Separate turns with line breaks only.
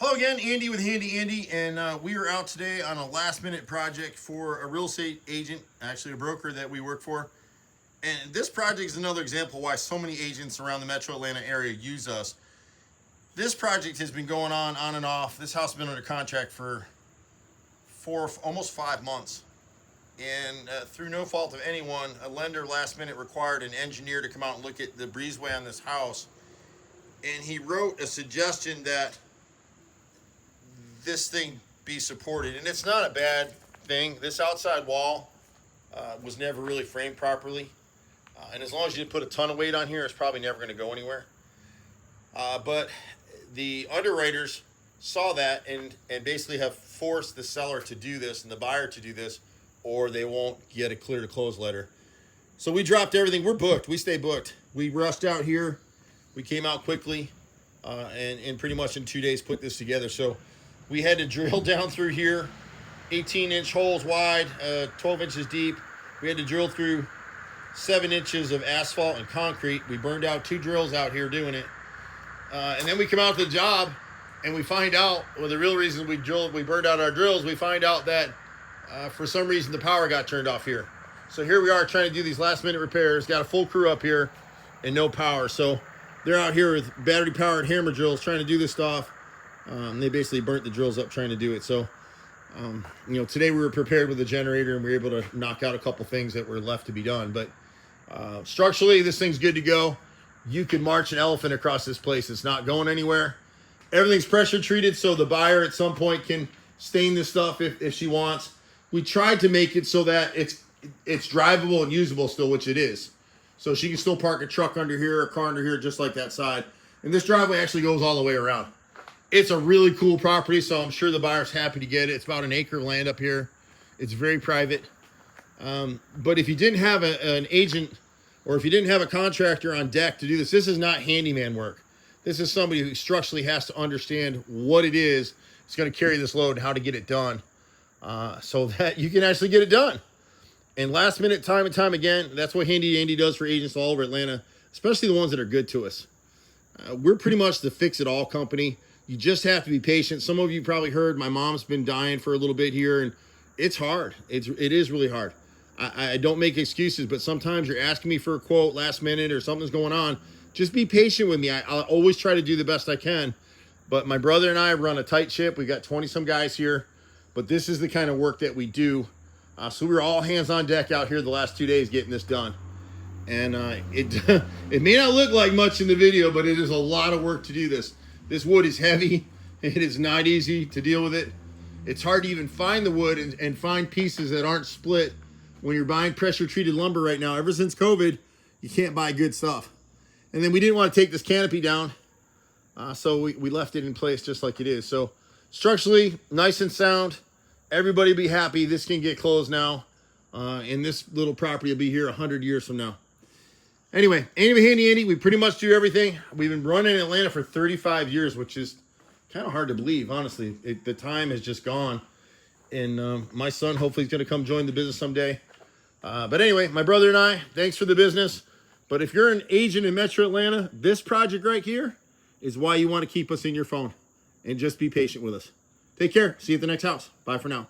Hello again, Andy with Handy Andy, and we are out today on a last-minute project for a real estate agent, actually a broker that we work for. And this project is another example why so many agents around the metro Atlanta area use us. This project has been going on and off. This house has been under contract for almost 5 months. And through no fault of anyone, a lender last minute required an engineer to come out and look at the breezeway on this house. And he wrote a suggestion that this thing be supported, and it's not a bad thing. This outside wall was never really framed properly, and as long as you put a ton of weight on here, it's probably never going to go anywhere. But the underwriters saw that and basically have forced the seller to do this and the buyer to do this, or they won't get a clear to close letter. So we dropped everything. We're booked. We stay booked. We rushed out here. We came out quickly and pretty much in 2 days put this together. So we had to drill down through here, 18-inch holes wide, 12 inches deep. We had to drill through 7 inches of asphalt and concrete. We burned out 2 drills out here doing it. And then we come out to the job and we find out, well, the real reason we burned out our drills, we find out that for some reason the power got turned off here. So here we are trying to do these last-minute repairs. Got a full crew up here and no power. So they're out here with battery-powered hammer drills trying to do this stuff. They basically burnt the drills up trying to do it. So, today we were prepared with a generator and we were able to knock out a couple things that were left to be done. But structurally, this thing's good to go. You can march an elephant across this place. It's not going anywhere. Everything's pressure treated, so the buyer at some point can stain this stuff if she wants. We tried to make it so that it's drivable and usable still, which it is. So she can still park a truck under here, a car under here, just like that side. And this driveway actually goes all the way around. It's a really cool property, so I'm sure the buyer's happy to get it. It's about an acre of land up here. It's very private. But if you didn't have an agent or if you didn't have a contractor on deck to do this, this is not handyman work. This is somebody who structurally has to understand what it is. It's going to carry this load and how to get it done so that you can actually get it done. And last minute, time and time again, that's what Handy Andy does for agents all over Atlanta, especially the ones that are good to us. We're pretty much the fix-it-all company. You just have to be patient. Some of you probably heard my mom's been dying for a little bit here, and it's hard. It is really hard. I don't make excuses, but sometimes you're asking me for a quote last minute or something's going on. Just be patient with me. I'll always try to do the best I can. But my brother and I run a tight ship. We got 20-some guys here, but this is the kind of work that we do. So we were all hands on deck out here the last 2 days getting this done. And it may not look like much in the video, but it is a lot of work to do this. This wood is heavy. It is not easy to deal with it. It's hard to even find the wood and find pieces that aren't split when you're buying pressure treated lumber right now. Ever since COVID, you can't buy good stuff. And then we didn't want to take this canopy down, so we left it in place just like it is. So structurally, nice and sound. Everybody be happy. This can get closed now, and this little property will be here 100 years from now. Anyway, Handy Andy, we pretty much do everything. We've been running in Atlanta for 35 years, which is kind of hard to believe, honestly. The time has just gone. And my son hopefully is going to come join the business someday. But anyway, my brother and I, thanks for the business. But if you're an agent in Metro Atlanta, this project right here is why you want to keep us in your phone. And just be patient with us. Take care. See you at the next house. Bye for now.